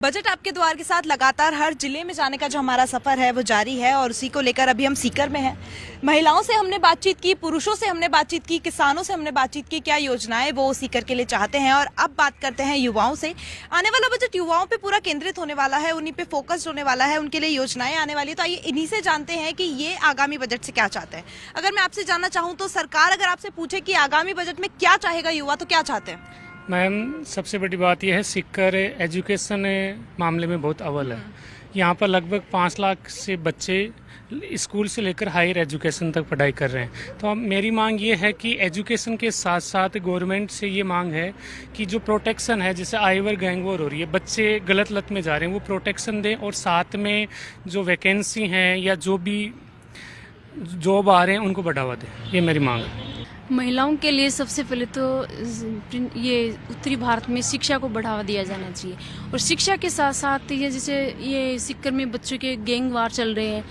Budget आपके द्वार के साथ लगातार हर जिले में जाने का जो हमारा सफर है वो जारी है और उसी को लेकर अभी हम सीकर में हैं। महिलाओं से हमने बातचीत की, पुरुषों से हमने बातचीत की, किसानों से हमने बातचीत की, क्या योजनाएं वो सीकर के लिए चाहते हैं। और अब बात करते हैं युवाओं से। आने वाला बजट युवाओं पे पूरा केंद्रित होने वाला है, उन्हीं पे फोकस्ड होने वाला है, उनके लिए योजनाएं आने वाली है। तो आइए इन्हीं से जानते हैं कि ये आगामी बजट से क्या चाहते हैं। अगर मैं आपसे जानना चाहूँ तो सरकार अगर आपसे पूछे कि आगामी बजट में क्या चाहेगा युवा, तो क्या चाहते हैं? मैम, सबसे बड़ी बात यह है सीकर एजुकेशन मामले में बहुत अव्वल है। यहाँ पर लगभग 5 लाख से बच्चे स्कूल से लेकर हायर एजुकेशन तक पढ़ाई कर रहे हैं। तो अब मेरी मांग ये है कि एजुकेशन के साथ साथ गवर्नमेंट से ये मांग है कि जो प्रोटेक्शन है, जैसे आईवर गैंग वॉर हो रही है, बच्चे गलत लत में जा रहे हैं, वो प्रोटेक्शन दें और साथ में जो वैकेंसी हैं या जो भी जॉब आ रहे हैं उनको बढ़ावा दें। ये मेरी मांग है। महिलाओं के लिए सबसे पहले तो ये उत्तरी भारत में शिक्षा को बढ़ावा दिया जाना चाहिए और शिक्षा के साथ साथ ये जैसे ये सीकर में बच्चों के गैंग वार चल रहे हैं,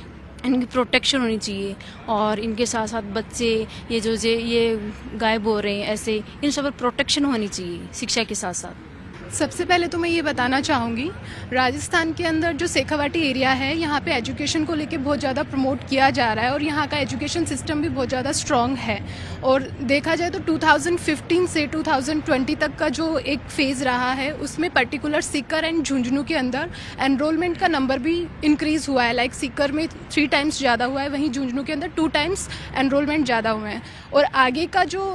इनकी प्रोटेक्शन होनी चाहिए। और इनके साथ साथ बच्चे ये गायब हो रहे हैं, ऐसे इन सब पर प्रोटेक्शन होनी चाहिए शिक्षा के साथ साथ। सबसे पहले तो मैं ये बताना चाहूँगी, राजस्थान के अंदर जो शेखावाटी एरिया है, यहाँ पे एजुकेशन को लेके बहुत ज़्यादा प्रमोट किया जा रहा है और यहाँ का एजुकेशन सिस्टम भी बहुत ज़्यादा स्ट्रॉन्ग है। और देखा जाए तो 2015 से 2020 तक का जो एक फेज़ रहा है, उसमें पर्टिकुलर सीकर एंड झुंझुनू के अंदर एनरोलमेंट का नंबर भी इंक्रीज़ हुआ है। लाइक सीकर में 3 टाइम्स ज़्यादा हुआ है, वहीं झुंझुनू के अंदर 2 टाइम्स एनरोलमेंट ज़्यादा हुए हैं। और आगे का जो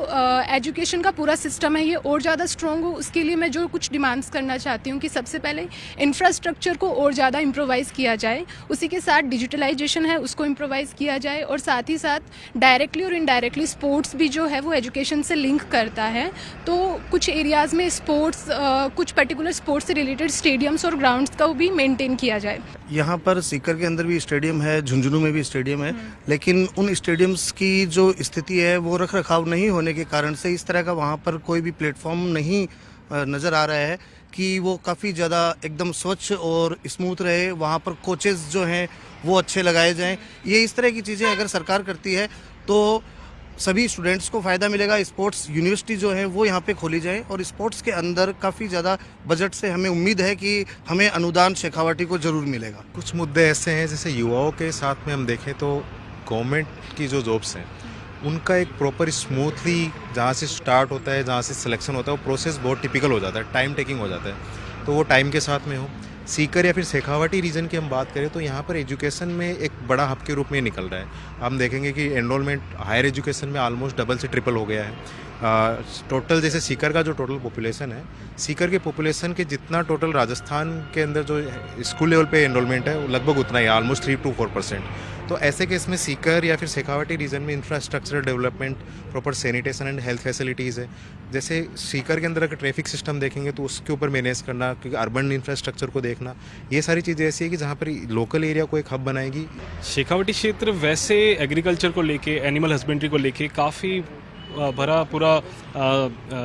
एजुकेशन का पूरा सिस्टम है, ये और ज़्यादा स्ट्रॉन्ग हो, उसके लिए मैं जो कुछ डिमांड्स करना चाहती हूँ कि सबसे पहले इंफ्रास्ट्रक्चर को और ज़्यादा इम्प्रोवाइज़ किया जाए, उसी के साथ डिजिटलाइजेशन है उसको इम्प्रोवाइज़ किया जाए, और साथ ही साथ डायरेक्टली और इनडायरेक्टली स्पोर्ट्स भी जो है वो एजुकेशन से लिंक करता है। तो कुछ एरियाज़ में स्पोर्ट्स, कुछ पर्टिकुलर स्पोर्ट्स से रिलेटेड स्टेडियम्स और ग्राउंड्स का भी मेंटेन किया जाए। यहाँ पर सीकर के अंदर भी स्टेडियम है, झुंझुनू में भी स्टेडियम है, लेकिन उन स्टेडियम्स की जो स्थिति है वो रख रखाव नहीं होने के कारण से इस तरह का वहाँ पर कोई भी प्लेटफॉर्म नहीं नज़र आ रहा है कि वो काफ़ी ज़्यादा एकदम स्वच्छ और स्मूथ रहे। वहाँ पर कोचेस जो हैं वो अच्छे लगाए जाएं। ये इस तरह की चीज़ें अगर सरकार करती है तो सभी स्टूडेंट्स को फ़ायदा मिलेगा। स्पोर्ट्स यूनिवर्सिटी जो है वो यहाँ पे खोली जाए और स्पोर्ट्स के अंदर काफ़ी ज़्यादा बजट से हमें उम्मीद है कि हमें अनुदान शेखावाटी को ज़रूर मिलेगा। कुछ मुद्दे ऐसे हैं, जैसे युवाओं के साथ में हम देखें तो गवर्नमेंट की जो जॉब्स हैं उनका एक प्रॉपर स्मूथली जहाँ से स्टार्ट होता है, जहाँ से सिलेक्शन होता है, वो प्रोसेस बहुत टिपिकल हो जाता है, टाइम टेकिंग हो जाता है, तो वो टाइम के साथ में हो। सीकर या फिर शेखावाटी रीजन की हम बात करें तो यहाँ पर एजुकेशन में एक बड़ा हब के रूप में निकल रहा है। हम देखेंगे कि एनरोलमेंट हायर एजुकेशन में ऑलमोस्ट डबल से ट्रिपल हो गया है। टोटल जैसे सीकर का जो टोटल पॉपुलेशन है, सीकर के पॉपुलेशन के जितना टोटल राजस्थान के अंदर जो स्कूल लेवल पे एनरोलमेंट है वो लगभग उतना ही है, ऑलमोस्ट 3 to 4%। तो ऐसे केस में सीकर या फिर शेखावाटी रीजन में infrastructural development, proper sanitation and health facilities है। जैसे सीकर के अंदर अगर ट्रैफिक सिस्टम देखेंगे तो उसके ऊपर मैनेज करना, क्योंकि अर्बन इंफ्रास्ट्रक्चर को देखना, ये सारी चीज़ें ऐसी है कि जहाँ पर लोकल एरिया को एक हब बनाएगी। शेखावाटी क्षेत्र वैसे एग्रीकल्चर को लेके, एनिमल हस्बेंड्री को लेके काफ़ी भरा पूरा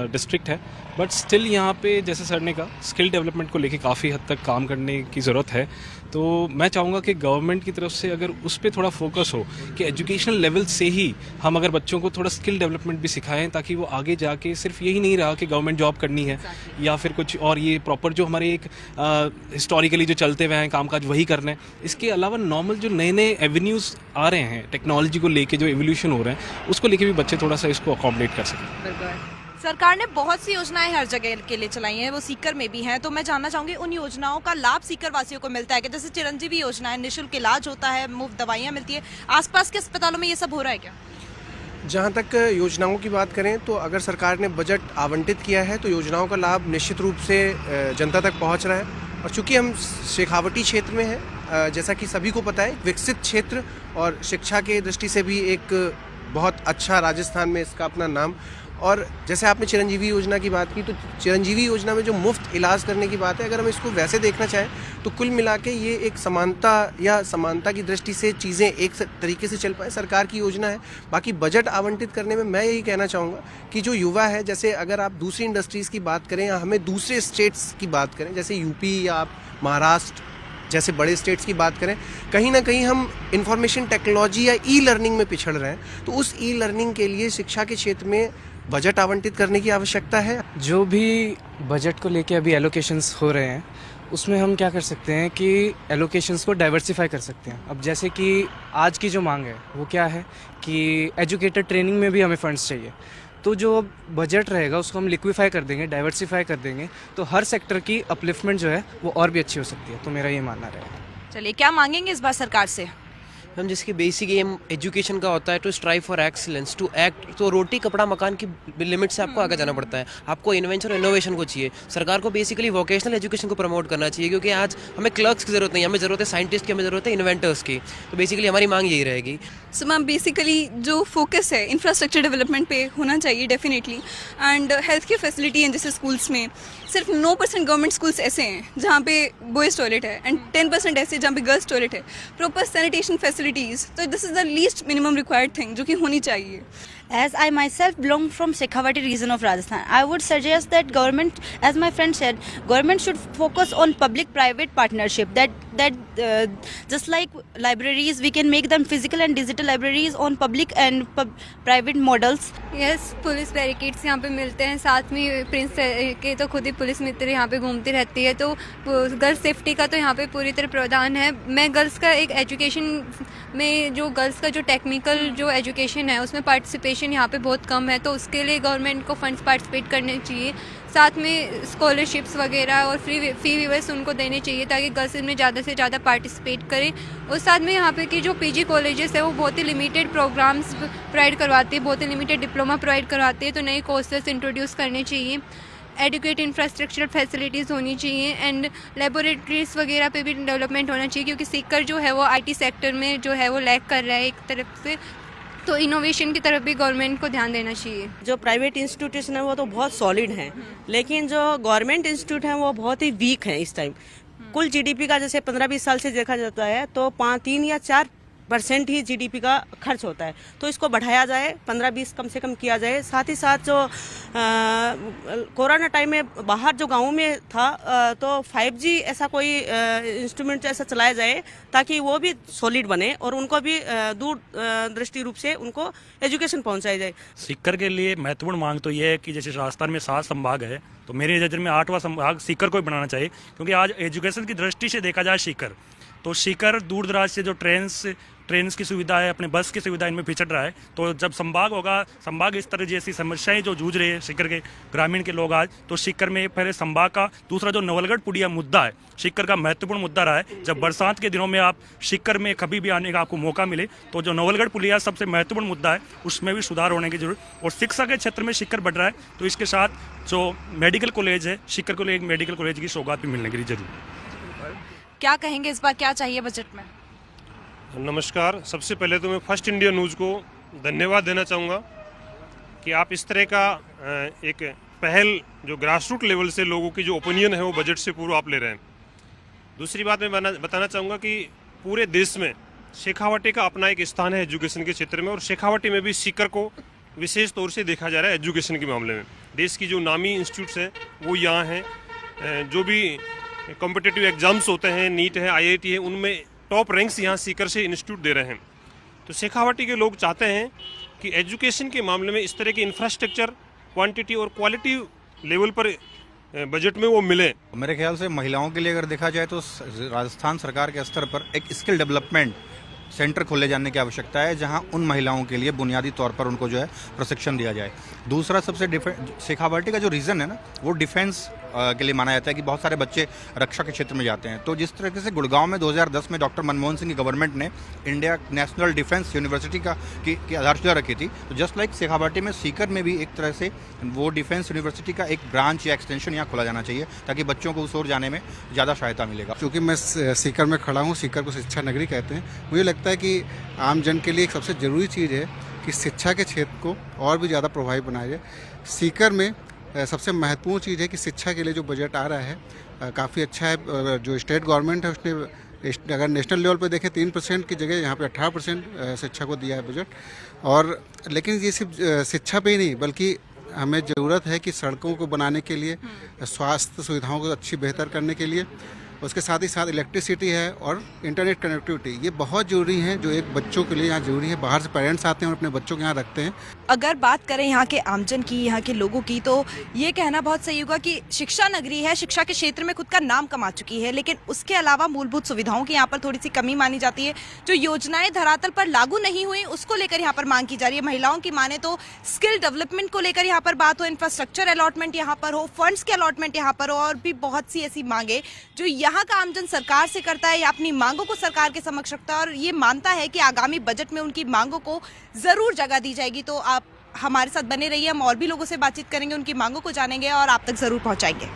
डिस्ट्रिक्ट है, बट स्टिल यहाँ पे जैसे सर ने कहा स्किल डेवलपमेंट को लेके काफ़ी हद तक काम करने की ज़रूरत है। तो मैं चाहूँगा कि गवर्नमेंट की तरफ से अगर उस पर थोड़ा फोकस हो कि एजुकेशनल लेवल से ही हम अगर बच्चों को थोड़ा स्किल डेवलपमेंट भी सिखाएं, ताकि वो आगे जाके सिर्फ यही नहीं रहा कि गवर्नमेंट जॉब करनी है या फिर कुछ और, ये प्रॉपर जो हमारे एक हिस्टोरिकली जो चलते हुए हैं कामकाज वही करना है। इसके अलावा नॉर्मल जो नए नए एवेन्यूज़ आ रहे हैं टेक्नोलॉजी को लेके, जो एवोल्यूशन हो रहे हैं, उसको लेके भी बच्चे थोड़ा सा इसको अकोमोडेट कर सकें। सरकार ने बहुत सी योजनाएं हर जगह के लिए चलाई हैं, वो सीकर में भी हैं। तो मैं जानना चाहूंगी उन योजनाओं का लाभ सीकर वासियों को मिलता है कि जैसे चिरंजीवी योजना है, निःशुल्क इलाज होता है, मुफ्त दवाइयां मिलती है, आसपास के अस्पतालों में ये सब हो रहा है क्या? जहाँ तक योजनाओं की बात करें तो अगर सरकार ने बजट आवंटित किया है तो योजनाओं का लाभ निश्चित रूप से जनता तक पहुँच रहा है। और चूँकि हम शेखावाटी क्षेत्र में हैं, जैसा कि सभी को पता है, विकसित क्षेत्र और शिक्षा के दृष्टि से भी एक बहुत अच्छा राजस्थान में इसका अपना नाम। और जैसे आपने चिरंजीवी योजना की बात की, तो चिरंजीवी योजना में जो मुफ्त इलाज करने की बात है, अगर हम इसको वैसे देखना चाहें तो कुल मिला के ये एक समानता की दृष्टि से चीज़ें एक तरीके से चल पाए, सरकार की योजना है। बाकी बजट आवंटित करने में मैं यही कहना चाहूँगा कि जो युवा है, जैसे अगर आप दूसरी इंडस्ट्रीज़ की बात करें या हमें दूसरे स्टेट्स की बात करें, जैसे यूपी या आप महाराष्ट्र जैसे बड़े स्टेट्स की बात करें, कहीं ना कहीं हम इंफॉर्मेशन टेक्नोलॉजी या ई लर्निंग में पिछड़ रहे हैं। तो उस ई लर्निंग के लिए शिक्षा के क्षेत्र में बजट आवंटित करने की आवश्यकता है। जो भी बजट को लेके अभी एलोकेशंस हो रहे हैं उसमें हम क्या कर सकते हैं कि एलोकेशंस को डाइवर्सिफाई कर सकते हैं। अब जैसे कि आज की जो मांग है वो क्या है कि एजुकेटर ट्रेनिंग में भी हमें फंड्स चाहिए, तो जो बजट रहेगा उसको हम लिक्विफाई कर देंगे, डाइवर्सिफाई कर देंगे, तो हर सेक्टर की अपलिफ्टमेंट जो है वो और भी अच्छी हो सकती है। तो मेरा ये मानना रहेगा। चलिए, क्या मांगेंगे इस बार सरकार से? हम जिसकी बेसिक एम एजुकेशन का होता है to strive for excellence, to act, तो रोटी कपड़ा मकान की लिमिट से आपको आगे जाना पड़ता है। आपको इन्वेंशन और इनोवेशन को चाहिए। सरकार को बेसिकली वोकेशनल एजुकेशन को प्रमोट करना चाहिए, क्योंकि आज हमें क्लर्क्स की ज़रूरत नहीं, हमें ज़रूरत है साइंटिस्ट की, हमें ज़रूरत है इन्वेंटर्स की। तो बेसिकली हमारी मांग यही रहेगी। सो मैम, बेसिकली जो फोकस है इंफ्रास्ट्रक्चर डेवलपमेंट पे होना चाहिए definitely, and health care facility हैं। जैसे स्कूल्स में सिर्फ 9% गवर्नमेंट स्कूल्स ऐसे हैं जहाँ पे बॉयज़ टॉयलेट है एंड 10% ऐसे जहाँ पे गर्ल्स टॉयलेट है। प्रॉपर सैनिटेशन फैसिलिटीज़, तो this is the least minimum required thing जो कि होनी चाहिए। As I myself belong from Shekhawati region of Rajasthan, I would suggest that government, as my friend said, government should focus on public-private partnership. That just like libraries, we can make them physical and digital libraries on public and private models. Yes, police barricades यहाँ पे मिलते हैं, साथ में Prince के तो खुद ही police मित्र यहाँ पे घूमती रहती है, तो गर्ल्स सेफ्टी का तो यहाँ पे पूरी तरह प्रावधान है। मैं गर्ल्स का एक एजुकेशन में, जो गर्ल्स का जो टेक्निकल जो एजुकेशन है उसमें पार्टिसिपेशन यहाँ पे बहुत कम है, तो उसके लिए गवर्नमेंट को फंड्स पार्टिसिपेट करने चाहिए। साथ में स्कॉलरशिप्स वगैरह और फी वेवर्स उनको देने चाहिए ताकि गर्ल्स इनमें ज़्यादा से ज़्यादा पार्टिसिपेट करें। और साथ में यहाँ पे की जो पीजी कॉलेजेस है वो बहुत ही लिमिटेड प्रोग्राम्स प्रोवाइड करवाते हैं, बहुत ही लिमिटेड डिप्लोमा प्रोवाइड करवाते हैं, तो नए कोर्सेस इंट्रोड्यूस करने चाहिए। एडुकेट इंफ्रास्ट्रक्चर फैसिलिटीज़ होनी चाहिए एंड लेबोरेटरीज वगैरह पे भी डेवलपमेंट होना चाहिए, क्योंकि सीकर जो है वो आईटी सेक्टर में जो है वो लैग कर रहा है एक तरफ से, तो इनोवेशन की तरफ भी गवर्नमेंट को ध्यान देना चाहिए। जो प्राइवेट इंस्टीट्यूशन है वो तो बहुत सॉलिड हैं, लेकिन जो गवर्नमेंट इंस्टीट्यूट हैं वो बहुत ही वीक हैं इस टाइम। कुल जीडीपी का जैसे 15-20 साल से देखा जाता है तो 3 या 4% ही जीडीपी का खर्च होता है, तो इसको बढ़ाया जाए, 15-20 कम से कम किया जाए। साथ ही साथ जो कोरोना टाइम में बाहर जो गाँव में था तो 5G ऐसा कोई इंस्ट्रूमेंट ऐसा चलाया जाए ताकि वो भी सॉलिड बने और उनको भी दूर दृष्टि रूप से उनको एजुकेशन पहुंचाई जाए। सीकर के लिए महत्वपूर्ण मांग तो ये है कि जैसे राजस्थान में 7 संभाग है, तो मेरे नज़र में 8वां संभाग सीकर को ही बनाना चाहिए, क्योंकि आज एजुकेशन की दृष्टि से देखा जाए सीकर, तो सीकर दूर दराज से जो ट्रेन की सुविधा है, अपने बस की सुविधा इनमें पिछड़ रहा है। तो जब संभाग होगा, संभाग इस तरह जैसी समस्याएं जो जूझ रहे हैं सीकर के ग्रामीण के लोग आज, तो सीकर में पहले संभाग का, दूसरा जो नवलगढ़ पुड़िया मुद्दा है सीकर का महत्वपूर्ण मुद्दा रहा है। जब बरसात के दिनों में आप सीकर में कभी भी आने का आपको मौका मिले तो जो नवलगढ़ पुलिया सबसे महत्वपूर्ण मुद्दा है उसमें भी सुधार होने की जरूरत। और शिक्षा के क्षेत्र में सीकर बढ़ रहा है, तो इसके साथ जो मेडिकल कॉलेज है सीकर को एक मेडिकल कॉलेज की सौगात भी मिलने की जरूरत। क्या कहेंगे इस बार, क्या चाहिए बजट में? नमस्कार, सबसे पहले तो मैं फर्स्ट इंडिया न्यूज़ को धन्यवाद देना चाहूँगा कि आप इस तरह का एक पहल जो ग्रास रूट लेवल से लोगों की जो ओपिनियन है वो बजट से पूरा आप ले रहे हैं। दूसरी बात मैं बताना चाहूँगा कि पूरे देश में शेखावाटी का अपना एक स्थान है एजुकेशन के क्षेत्र में, और शेखावाटी में भी सीकर को विशेष तौर से देखा जा रहा है एजुकेशन के मामले में। देश की जो नामी इंस्टीट्यूट्स हैं वो यहाँ हैं, जो भी कॉम्पिटिटिव एग्जाम्स होते हैं, नीट है, IIT है, उनमें टॉप रैंक्स यहाँ सीकर से इंस्टीट्यूट दे रहे हैं। तो शेखावाटी के लोग चाहते हैं कि एजुकेशन के मामले में इस तरह की इंफ्रास्ट्रक्चर क्वांटिटी और क्वालिटी लेवल पर बजट में वो मिले। मेरे ख्याल से महिलाओं के लिए अगर देखा जाए तो राजस्थान सरकार के स्तर पर एक स्किल डेवलपमेंट सेंटर खोले जाने की आवश्यकता है, जहां उन महिलाओं के लिए बुनियादी तौर पर उनको जो है प्रशिक्षण दिया जाए। दूसरा सबसे शेखावाटी का जो रीज़न है ना, वो डिफेंस के लिए माना जाता है कि बहुत सारे बच्चे रक्षा के क्षेत्र में जाते हैं। तो जिस तरीके से गुड़गांव में 2010 में डॉक्टर मनमोहन सिंह की गवर्नमेंट ने इंडिया नेशनल डिफेंस यूनिवर्सिटी की आधारशिला रखी थी, तो जस्ट लाइक शेखावाटी में सीकर में भी एक तरह से वो डिफेंस यूनिवर्सिटी का एक ब्रांच या एक्सटेंशन यहाँ खोला जाना चाहिए, ताकि बच्चों को उस ओर जाने में ज़्यादा सहायता मिलेगा। क्योंकि मैं सीकर में खड़ा हूँ, सीकर को शिक्षा नगरी कहते हैं, मुझे लगता है कि आम जन के लिए एक सबसे ज़रूरी चीज़ है कि शिक्षा के क्षेत्र को और भी ज़्यादा प्रभावी बनाया जाए। सीकर में सबसे महत्वपूर्ण चीज़ है कि शिक्षा के लिए जो बजट आ रहा है काफ़ी अच्छा है। जो स्टेट गवर्नमेंट है उसने अगर नेशनल लेवल पे देखें 3% की जगह यहाँ पे 18% शिक्षा को दिया है बजट। और लेकिन ये सिर्फ शिक्षा पे ही नहीं, बल्कि हमें ज़रूरत है कि सड़कों को बनाने के लिए, स्वास्थ्य सुविधाओं को अच्छी बेहतर करने के लिए उसके साथ ही साथ इलेक्ट्रिसिटी है और इंटरनेट कनेक्टिविटी, ये बहुत ज़रूरी है जो एक बच्चों के लिए यहाँ ज़रूरी है। बाहर से पेरेंट्स आते हैं और अपने बच्चों को यहाँ रखते हैं। अगर बात करें यहाँ के आमजन की, यहाँ के लोगों की, तो ये कहना बहुत सही होगा कि शिक्षा नगरी है, शिक्षा के क्षेत्र में खुद का नाम कमा चुकी है, लेकिन उसके अलावा मूलभूत सुविधाओं की यहाँ पर थोड़ी सी कमी मानी जाती है। जो योजनाएं धरातल पर लागू नहीं हुई उसको लेकर यहाँ पर मांग की जा रही है। महिलाओं की माने तो स्किल डेवलपमेंट को लेकर यहाँ पर बात हो, इंफ्रास्ट्रक्चर अलॉटमेंट यहाँ पर हो, फंड्स के अलॉटमेंट यहाँ पर हो, और भी बहुत सी ऐसी मांगे जो यहाँ का आमजन सरकार से करता है या अपनी मांगों को सरकार के समक्ष रखता है और ये मानता है कि आगामी बजट में उनकी मांगों को जरूर जगह दी जाएगी। तो आप हमारे साथ बने रहिए, हम और भी लोगों से बातचीत करेंगे, उनकी मांगों को जानेंगे और आप तक जरूर पहुंचाएंगे।